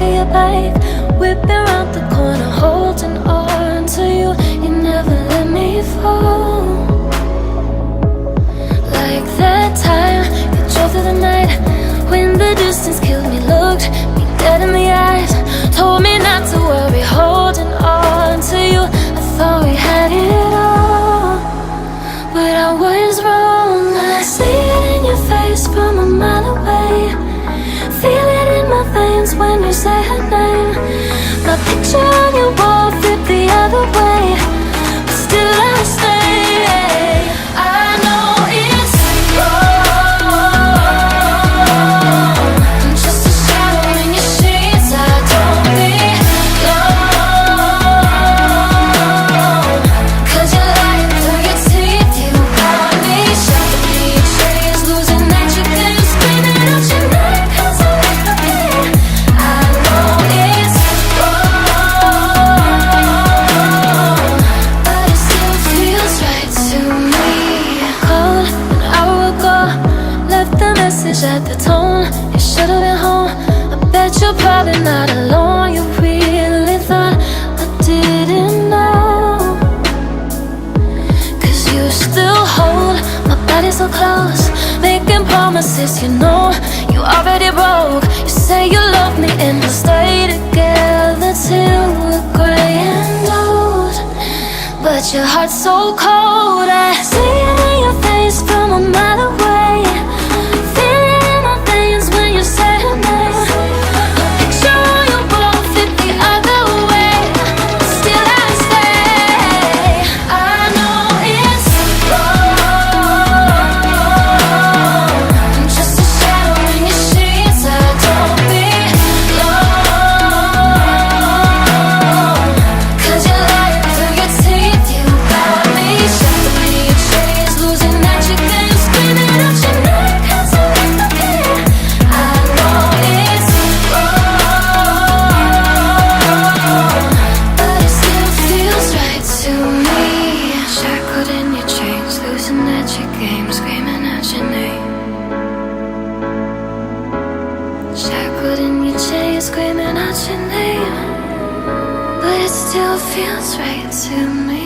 of your bike, whipping round the corner, holding on to you. You never let me fall. Like that time you drove through the night, when the distance killed me, looked me dead in the eyes, told me not to worry, holding on to you. I thought we had it all, but I was wrong. I see it in your face from a mile away, feel it in my veins when you say her name. My picture on your wall flipped the other way, but still I stay. I know it's wrong, I'm just a shadow in your sheets. I don't belong, 'cause you lied through your teeth. You got me shut in your trees, losing that you can, screaming out your name 'cause I left the bed. I know it's wrong, but it still feels right to me. Called an hour ago, left a message at the tone. You should've been home. I bet you're probably not alone. You really thought I didn't know, 'cause you still hold my body so close, making promises you know you already broke. You say you love me and we'll stay together till we're gray and old, but your heart's so cold. I see it in your face from a mile away, feel it in my veins when you say her name. Picture on your wall flipped the other way, still I stay. I know it's wrong, I'm just a shadow in your sheets. I don't belong, 'cause you lied through your teeth. You got me shut in your trees, losing that you can, screaming out your name 'cause I left the bed. I know it's wrong, but it still feels right to me. Shackled in your chains, losing at your game, screaming out your name. Shackled in your chains, screaming out your name, but it still feels right to me.